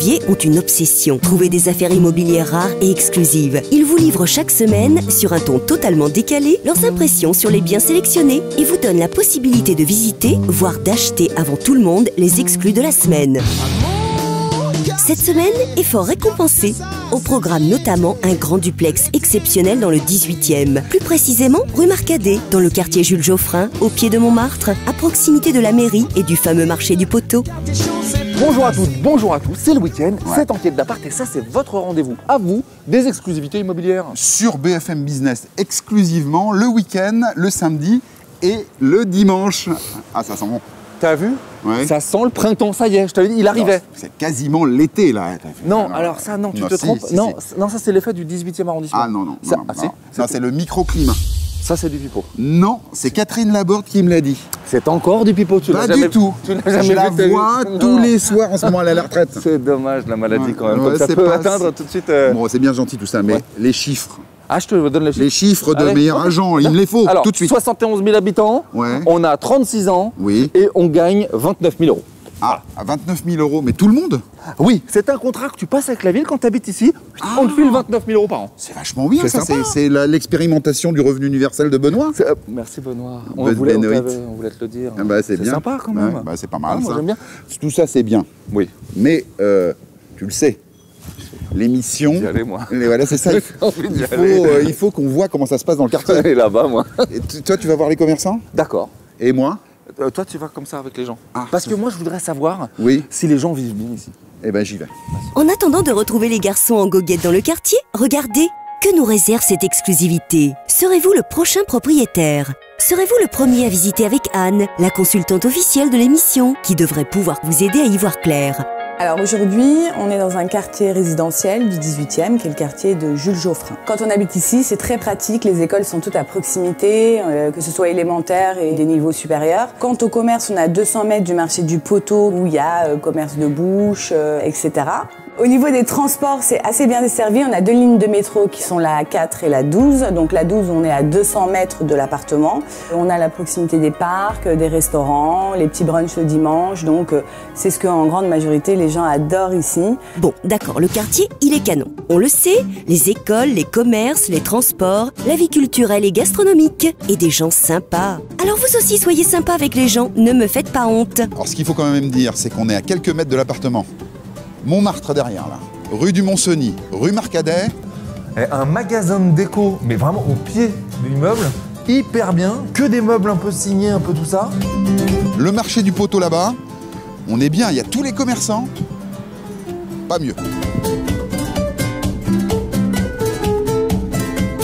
Olivier ont une obsession, trouver des affaires immobilières rares et exclusives. Ils vous livrent chaque semaine, sur un ton totalement décalé, leurs impressions sur les biens sélectionnés et vous donnent la possibilité de visiter, voire d'acheter avant tout le monde les exclus de la semaine. Cette semaine est fort récompensée. Au programme notamment un grand duplex exceptionnel dans le 18e. Plus précisément, rue Marcadet, dans le quartier Jules Geoffrin, au pied de Montmartre, à proximité de la mairie et du fameux marché du Poteau. Bonjour à toutes, bonjour à tous, c'est le week-end, c'est Enquête d'appart et ça c'est votre rendez-vous à vous des exclusivités immobilières. Sur BFM Business exclusivement, le week-end, le samedi et le dimanche. Ah, ça sent bon. T'as vu? Ouais. Ça sent le printemps, ça y est, je t'avais dit, il arrivait. C'est quasiment l'été là. Non, alors ça, non, tu te trompes. Non, ça c'est l'effet du 18e arrondissement. Ah non, Ça, ça c'est le microclimat. Ça c'est du pipeau. Non, c'est Catherine Laborde qui me l'a dit. C'est encore du pipeau, tu l'as jamais vu. Pas du tout. Tu l'as jamais Je la vu, vois tous les soirs en ce moment, elle est à la retraite. C'est dommage la maladie quand même, Ouais, comme ça c'est peut pas atteindre tout de suite. Bon, c'est bien gentil tout ça, mais Ouais. les chiffres. Ah, je te donne les chiffres. Les chiffres de Allez, meilleurs agents, il me les faut Alors, tout de suite. 71 000 habitants, Ouais. on a 36 ans Oui. et on gagne 29 000 euros. Ah, à 29 000 euros, mais tout le monde? Oui, c'est un contrat que tu passes avec la ville quand tu habites ici. On te file 29 000 euros par an. C'est vachement bien, C'est ça. sympa. C'est l'expérimentation du revenu universel de Benoît. Merci Benoît. On Bonne voulait Benoît. on voulait te le dire. Ah bah, c'est bien. Sympa quand même. Ouais, bah, c'est pas mal. Ah, moi ça. j'aime bien. Tout ça, c'est bien. Oui. Mais tu le sais, l'émission. J'y allais, moi. Et voilà, c'est ça. J'ai envie d'y aller. Il faut qu'on voit comment ça se passe dans le quartier. Allez là-bas, moi. Et toi, tu vas voir les commerçants? D'accord. Et moi? Toi, tu vas comme ça avec les gens. Ah, Parce que moi, je voudrais savoir Oui. si les gens vivent bien ici. Eh ben, j'y vais. En attendant de retrouver les garçons en goguette dans le quartier, regardez, que nous réserve cette exclusivité? Serez-vous le prochain propriétaire? Serez-vous le premier à visiter avec Anne, la consultante officielle de l'émission, qui devrait pouvoir vous aider à y voir clair? Alors aujourd'hui, on est dans un quartier résidentiel du 18e, qui est le quartier de Jules Geoffrin. Quand on habite ici, c'est très pratique, les écoles sont toutes à proximité, que ce soit élémentaire et des niveaux supérieurs. Quant au commerce, on est à 200 mètres du marché du Poteau, où il y a commerce de bouche, etc. Au niveau des transports, c'est assez bien desservi. On a deux lignes de métro qui sont la 4 et la 12. Donc la 12, on est à 200 mètres de l'appartement. On a la proximité des parcs, des restaurants, les petits brunchs le dimanche. Donc c'est ce qu'en grande majorité les gens adorent ici. Bon, d'accord, le quartier, il est canon. On le sait, les écoles, les commerces, les transports, la vie culturelle et gastronomique, et des gens sympas. Alors vous aussi, soyez sympas avec les gens, ne me faites pas honte. Alors, ce qu'il faut quand même dire, c'est qu'on est à quelques mètres de l'appartement. Montmartre derrière, là. Rue du Mont-Cenis, rue Marcadet. Et un magasin de déco, mais vraiment au pied de l'immeuble, hyper bien, que des meubles un peu signés, un peu tout ça. Le marché du Poteau là-bas. On est bien, il y a tous les commerçants. Pas mieux.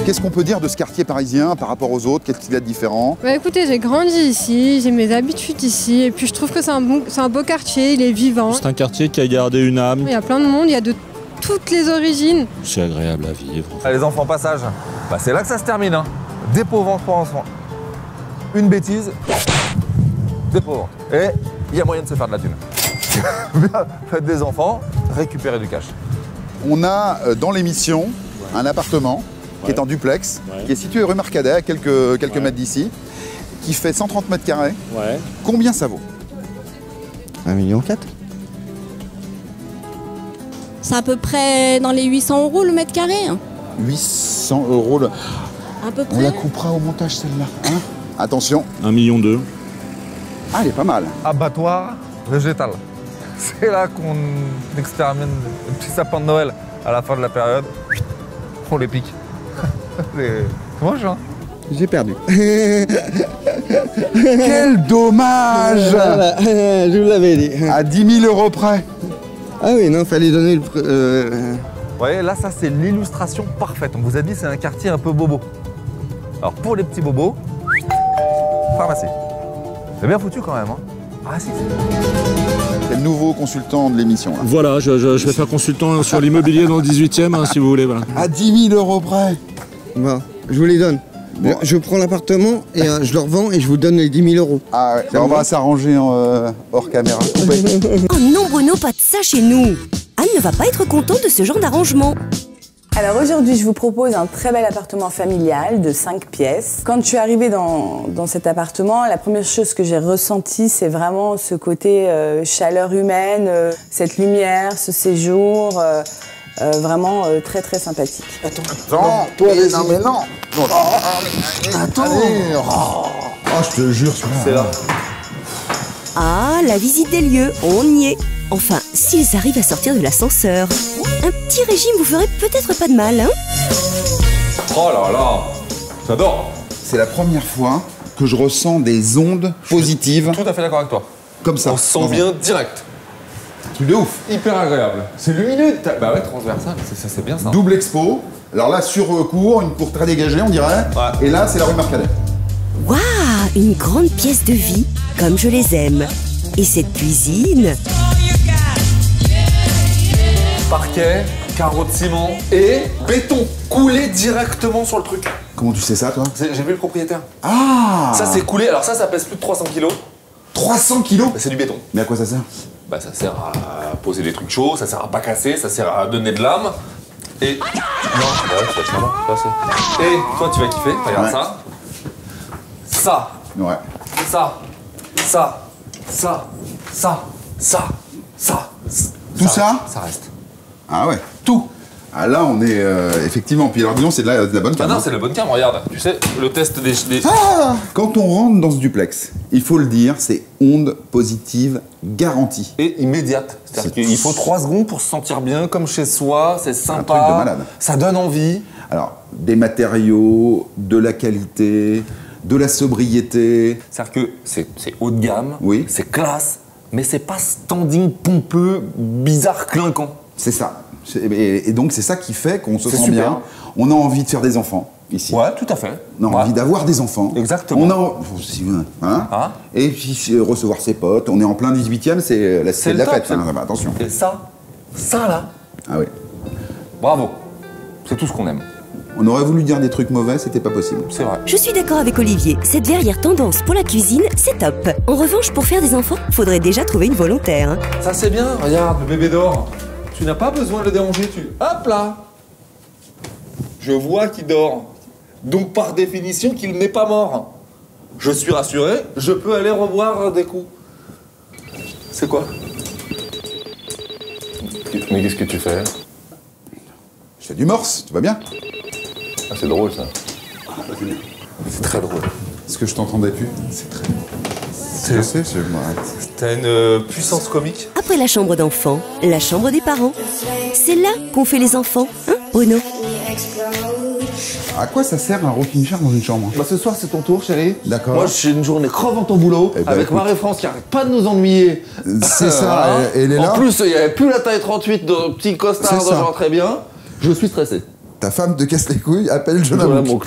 Qu'est-ce qu'on peut dire de ce quartier parisien par rapport aux autres? Qu'est-ce qu'il y a de différent? Bah écoutez, j'ai grandi ici, j'ai mes habitudes ici, et puis je trouve que c'est un beau quartier, il est vivant. C'est un quartier qui a gardé une âme. Il y a plein de monde, il y a de toutes les origines. C'est agréable à vivre. Ah, les enfants passage, bah, c'est là que ça se termine. Hein. Dépôt vente pour enfants. Une bêtise, dépôt vente. Et il y a moyen de se faire de la thune. Faites des enfants, récupérez du cash. On a dans l'émission un appartement qui est en duplex, qui est situé rue Marcadet, à quelques mètres d'ici, qui fait 130 mètres carrés. Ouais. Combien ça vaut? 1,4 million. C'est à peu près dans les 800 euros le mètre carré. 800 euros. À peu On la près. coupera au montage celle-là. Hein? Attention. 1,2 million. Ah, elle est pas mal. Abattoir végétal. C'est là qu'on extermine les petits sapins de Noël à la fin de la période. On les pique. C'est moche, hein? J'ai perdu. Quel dommage! Voilà, je vous l'avais dit. À 10 000 euros près. Ah oui, non, fallait donner le... Vous voyez, là, ça, c'est l'illustration parfaite. On vous a dit, c'est un quartier un peu bobo. Alors, pour les petits bobos, pharmacie. C'est bien foutu quand même, hein? Ah, si. C'est le nouveau consultant de l'émission. Là. Voilà, je vais faire consultant sur l'immobilier dans le 18e, hein, si vous voulez. Voilà. À 10 000 euros près. Bon, je vous les donne. Bon. Je prends l'appartement et je le revends et je vous donne les 10 000 euros. Ah ouais, on va s'arranger hors caméra. Oh non Bruno, pas de ça chez nous. Anne ne va pas être contente de ce genre d'arrangement. Alors aujourd'hui, je vous propose un très bel appartement familial de 5 pièces. Quand je suis arrivée dans cet appartement, la première chose que j'ai ressentie, c'est vraiment ce côté chaleur humaine, cette lumière, ce séjour, vraiment très très sympathique. Attends, toi, non mais non. Attends. Oh, je te jure, c'est là. Ah, la visite des lieux, on y est. Enfin, s'ils arrivent à sortir de l'ascenseur. Un petit régime vous ferait peut-être pas de mal, hein? Oh là là, j'adore. C'est la première fois que je ressens des ondes positives. Tout à fait d'accord avec toi. Comme ça. On se sent bien direct. Truc de ouf. Hyper agréable. C'est lumineux. Bah ouais, transversal, c'est bien ça. Double expo. Alors là, sur cour, une cour très dégagée, on dirait. Ouais. Et là, c'est la rue Marcadet. Waouh, une grande pièce de vie, comme je les aime. Et cette cuisine? Parquet, carreaux de ciment et béton coulé directement sur le truc. Comment tu sais ça, toi? J'ai vu le propriétaire. Ah! Ça, c'est coulé. Alors ça pèse plus de 300 kilos. 300 kilos? Bah, c'est du béton. Mais à quoi ça sert? Bah, ça sert à poser des trucs chauds, ça sert à pas casser, ça sert à donner de l'âme. Et... Non, ouais, tu vas te faire mal. Et toi, tu vas kiffer. Regarde ça. Ça. Ouais. Ça. Ça. Ça. Ça. Ça. Ça. Tout ça? Ça reste. Ah ouais. Tout. Ah là, on est effectivement. Puis alors, disons, c'est de la bonne Ah cam. non, c'est la bonne cam, regarde. Tu sais, le test des... Ah! Quand on rentre dans ce duplex, il faut le dire, c'est onde positive garantie. Et immédiate. C'est-à-dire qu'il faut 3 secondes pour se sentir bien, comme chez soi, c'est sympa. Un truc de malade. Ça donne envie. Alors, des matériaux, de la qualité, de la sobriété. C'est-à-dire que c'est haut de gamme, Oui. c'est classe, mais c'est pas standing pompeux, bizarre, clinquant. C'est ça. Et donc, c'est ça qui fait qu'on se C'est sent super. bien. On a envie de faire des enfants ici. Ouais, tout à fait. On a Ouais. envie d'avoir des enfants. Exactement. On a hein Hein? Et puis recevoir ses potes. On est en plein 18e, c'est la C'est de la le top, fête. Hein, attention. Et ça là, Ah oui. bravo. C'est tout ce qu'on aime. On aurait voulu dire des trucs mauvais, c'était pas possible. C'est vrai. Je suis d'accord avec Olivier, cette verrière tendance pour la cuisine, c'est top. En revanche, pour faire des enfants, faudrait déjà trouver une volontaire, hein. Ça c'est bien. Regarde, le bébé dort. Tu n'as pas besoin de le déranger, hop là. Je vois qu'il dort. Donc par définition qu'il n'est pas mort. Je suis rassuré, je peux aller revoir des coups. C'est quoi? Mais qu'est-ce que tu fais? Je fais du morse, tu vas bien? Ah, c'est drôle ça. C'est très drôle. Est-ce que je t'entendais plus? C'est très... Je sais, T'as une puissance comique. Après la chambre d'enfant, la chambre des parents. C'est là qu'on fait les enfants, hein, Bruno? À quoi ça sert un rocking chair dans une chambre? Bah ce soir c'est ton tour chérie. D'accord. Moi j'ai une journée crevante au boulot Eh ben, avec écoute. Marie-France qui arrête pas de nous ennuyer. C'est ça, Hein. elle est là. En plus il n'y avait plus la taille 38 de petit costard C'est de ça. genre très bien. Je suis stressé. Ta femme te casse les couilles, appelle John Voilà, Amouk.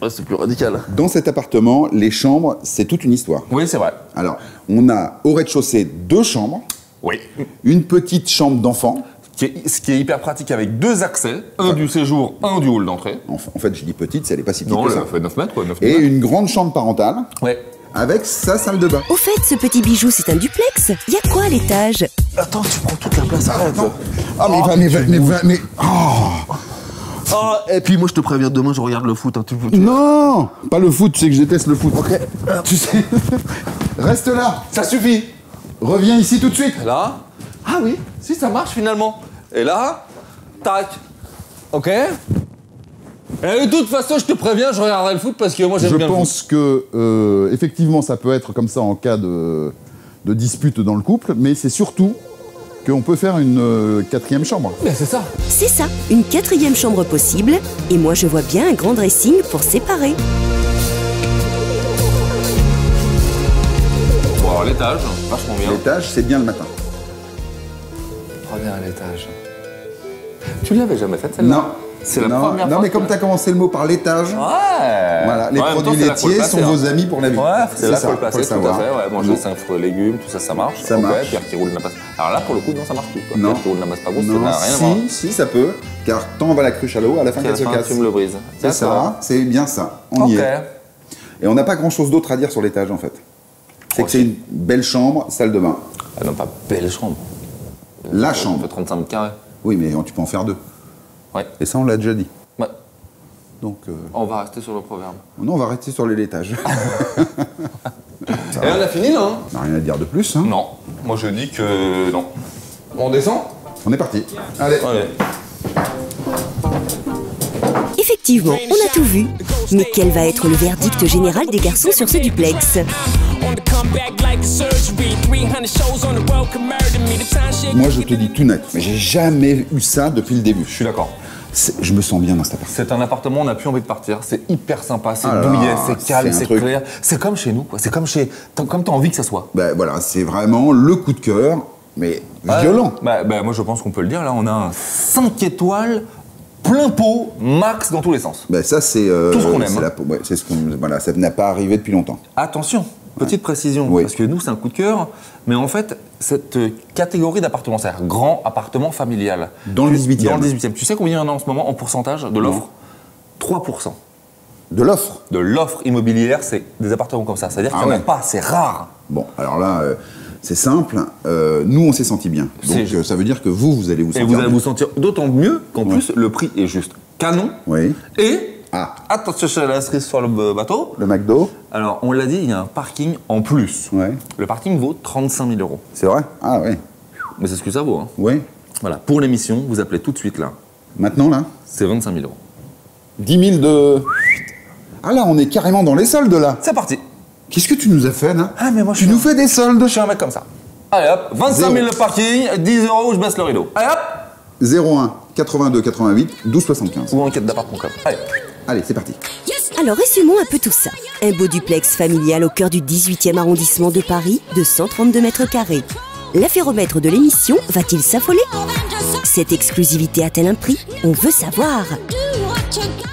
Ouais, c'est plus radical. Dans cet appartement, les chambres, c'est toute une histoire. Oui, c'est vrai. Alors, on a au rez-de-chaussée 2 chambres, Oui. une petite chambre d'enfant. Ce qui est hyper pratique avec 2 accès, un du séjour, un du hall d'entrée. En fait, je dis petite, elle est pas si petite Non, que ça ça. fait 9 mètres, quoi. 9 Et mètres. une grande chambre parentale Ouais. avec sa salle de bain. Au fait, ce petit bijou, c'est un duplex. Y a quoi à l'étage? Attends, tu prends toute la place, arrête. Ah, mais oh. Ah, et puis moi je te préviens, demain je regarde le foot. Hein, Non, pas le foot, tu sais que je déteste le foot. Ok, tu sais. Reste là. Ça suffit. Reviens ici tout de suite. Là. Ah oui, si ça marche finalement. Et là, tac. Ok. Et de toute façon, je te préviens, je regarderai le foot parce que moi j'aime Je bien pense que effectivement ça peut être comme ça en cas de dispute dans le couple, mais c'est surtout qu'on peut faire une 4e chambre. le foot. Mais c'est ça. C'est ça, une 4e chambre possible. Et moi, je vois bien un grand dressing pour séparer. Bon, alors l'étage, vachement bien. L'étage, c'est bien le matin. Reviens à l'étage. Tu l'avais jamais faite celle-là? Non. C'est la Non, première non, fois mais comme tu as commencé le mot par l'étage, Ouais. voilà, les Ouais, en même temps, produits c'est là qu'il faut le laitiers placer, sont hein. vos amis pour la vie. Ouais, c'est là ça, faut le placer, faut le tout à savoir. fait. Ouais, manger Non. 5 fruits et légumes, tout ça, ça marche. Ça Ok, marche. Pierre qui roule n'amasse. Alors là, pour le coup, non, ça marche plus. Quoi. Non. Pierre qui roule n'amasse pas gros, ça Non, n'a rien à voir. si, ça peut, car tant va la cruche à l'eau, à la fin Puis à qu'elle la se fin, casse. tu me le brises. C'est ça, c'est bien ça, on y Ok. est. Et on n'a pas grand chose d'autre à dire sur l'étage en fait. C'est que c'est une belle chambre, salle de bain. Ah non, pas belle chambre. La Ça chambre. fait 35 mètres carrés. Oui, mais tu peux en faire 2. Ouais. Et ça, on l'a déjà dit. Ouais. Donc, On va rester sur le proverbe. non, on va rester sur les laitages. Et on a fini là, hein? On n'a rien à dire de plus. Hein. Non. Moi je dis que non. On descend? On est parti. Allez. Allez. Effectivement, on a tout vu. Mais quel va être le verdict général des garçons sur ce duplex? Moi, je te dis tout net. Mais j'ai jamais eu ça depuis le début. Je suis d'accord. Je me sens bien dans cet appartement. C'est un appartement, on n'a plus envie de partir. C'est hyper sympa, c'est Ah là douillet, là, c'est calme, c'est un c'est truc. clair. C'est comme chez nous, quoi. C'est comme t'as envie que ça soit. Ben voilà, c'est vraiment le coup de cœur, mais violent. Bah, moi je pense qu'on peut le dire. Là, on a un 5 étoiles plein pot, max dans tous les sens. Ben ça, c'est Tout ce qu'on aime. c'est ce qu'on, voilà, ça n'a pas arrivé depuis longtemps. Attention, petite précision, Oui. parce que nous c'est un coup de cœur, mais en fait cette catégorie d'appartement, c'est-à-dire grand appartement familial. Dans le 18e. Dans le 18e. Tu sais combien il y en a en ce moment en pourcentage de l'offre? 3%. De l'offre. De l'offre immobilière, c'est des appartements comme ça. C'est-à-dire qu'il n'y en a ouais. pas, c'est rare. Bon, alors là, c'est simple. Nous, on s'est senti bien. Donc, ça veut dire que vous allez vous Et sentir vous allez bien. vous sentir d'autant mieux qu'en plus le prix est juste canon. Oui. Et Ah, attention chez la cerise sur le bateau. le McDo. Alors on l'a dit, il y a un parking en plus. Ouais. Le parking vaut 35 000 €. C'est vrai? Ah oui. Mais c'est ce que ça vaut. Hein. Oui. Voilà, pour l'émission, vous appelez tout de suite là. Maintenant, là, C'est 25 000 €. 10 000 de... Ah là, on est carrément dans les soldes, là. C'est parti. Qu'est-ce que tu nous as fait, là? Ah mais moi Tu nous fais des soldes? Je suis un mec comme ça. Allez hop, 25 000 le parking, 10 € je baisse le rideau. Allez hop. 01 82 88 12 75. Ou enquête d'appart.com. Allez. Allez, c'est parti. Alors résumons un peu tout ça. Un beau duplex familial au cœur du 18e arrondissement de Paris de 132 mètres carrés. L'afféromètre de l'émission va-t-il s'affoler? Cette exclusivité a-t-elle un prix? On veut savoir.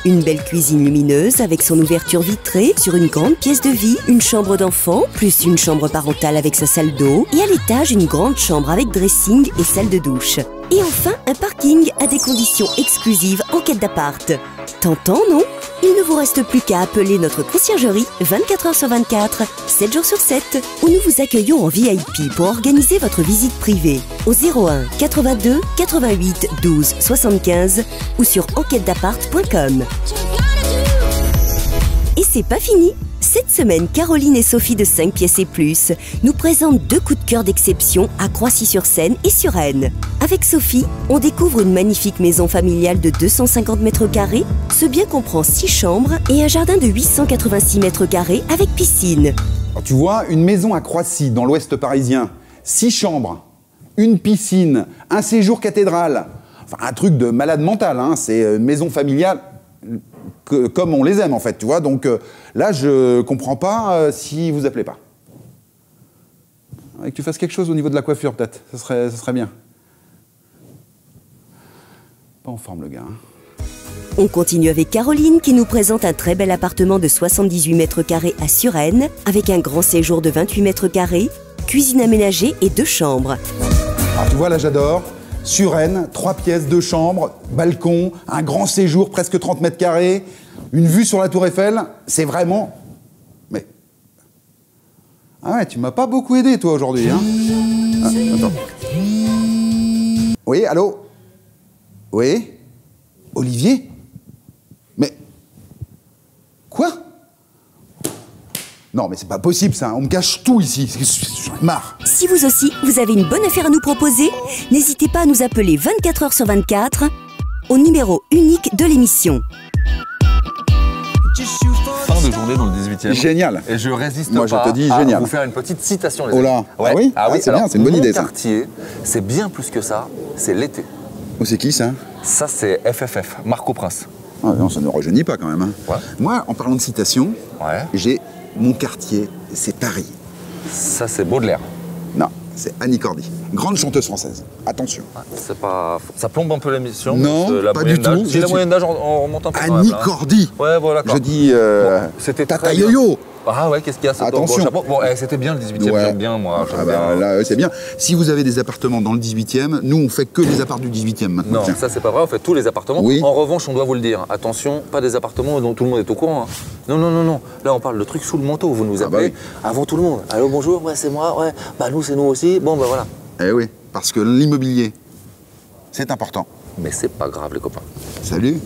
Une belle cuisine lumineuse avec son ouverture vitrée sur une grande pièce de vie, une chambre d'enfant, plus une chambre parentale avec sa salle d'eau, et à l'étage une grande chambre avec dressing et salle de douche. Et enfin, un parking à des conditions exclusives en quête d'appart. Tentant, non? Il ne vous reste plus qu'à appeler notre conciergerie 24 h sur 24, 7 jours sur 7, où nous vous accueillons en VIP pour organiser votre visite privée au 01 82 88 12 75 ou sur enquêtedappart.com. Et c'est pas fini. Cette semaine, Caroline et Sophie de 5 pièces et plus nous présentent 2 coups de cœur d'exception à Croissy-sur-Seine et sur Rennes. Avec Sophie, on découvre une magnifique maison familiale de 250 mètres carrés. Ce bien comprend 6 chambres et un jardin de 886 mètres carrés avec piscine. Alors, tu vois, une maison à Croissy, dans l'ouest parisien, 6 chambres, une piscine, un séjour cathédrale. Enfin, un truc de malade mental, hein. C'est une maison familiale comme on les aime, en fait, tu vois. Donc là, je comprends pas si vous appelez pas. Et que tu fasses quelque chose au niveau de la coiffure, peut-être. Ça serait bien. Pas en forme, le gars. Hein. On continue avec Caroline qui nous présente un très bel appartement de 78 mètres carrés à Suresnes avec un grand séjour de 28 mètres carrés, cuisine aménagée et 2 chambres. Alors tu vois, là j'adore. Suresnes, 3 pièces, 2 chambres, balcon, un grand séjour, presque 30 mètres carrés, une vue sur la Tour Eiffel. C'est vraiment... Mais... Ah ouais, tu m'as pas beaucoup aidé toi aujourd'hui, hein. Ah, attends. Oui, allô? Oui? Olivier? Mais... Quoi? Non, mais c'est pas possible ça, on me cache tout ici, j'en ai marre. Si vous aussi, vous avez une bonne affaire à nous proposer, n'hésitez pas à nous appeler 24 h sur 24 au numéro unique de l'émission. Fin de journée dans le 18e. Génial. Et je résiste Moi, pas je te dis à génial. vous faire une petite citation, les Oh amis. là. Ouais. Ah oui? Ah oui, c'est alors, bien, c'est une bonne idée ça. Mon quartier, c'est bien plus que ça, c'est l'été. Oh, c'est qui ça? Ça, c'est FFF, Marco Prince. Ah non, ça ne rajeunit pas quand même. Hein. Ouais. Moi, en parlant de citation, Ouais. j'ai mon quartier, c'est Paris. Ça, c'est Baudelaire. Non, c'est Annie Cordy, grande chanteuse française. Attention. C'est pas... Ça plombe un peu l'émission. Non, parce que la pas moyenne du d'âge- tout. Si Je la suis- moyenne d'âge, on remonte un peu quand Annie même, là. Cordy. Ouais, voilà. Je dis c'était Tata très bien. Yo-Yo. Ah ouais, qu'est-ce qu'il y a, ce Attention. beau chapeau. Bon, c'était bien le 18e, Ouais. j'aime bien, moi. J'aime Ah bah, bien. là, c'est bien. Si vous avez des appartements dans le 18e, nous, on fait que les apparts du 18e maintenant. Non, Tiens. ça c'est pas vrai, on fait tous les appartements. Oui. En revanche, on doit vous le dire, attention, pas des appartements dont tout le monde est au courant. Hein. Non, non, non, non. Là, on parle de trucs sous le manteau, vous nous Ah bah appelez oui. avant tout le monde. Allô, bonjour, ouais, c'est moi, ouais. Bah, nous, c'est nous aussi. Bon, bah voilà. Eh oui. parce que l'immobilier, c'est important. Mais c'est pas grave, les copains. Salut.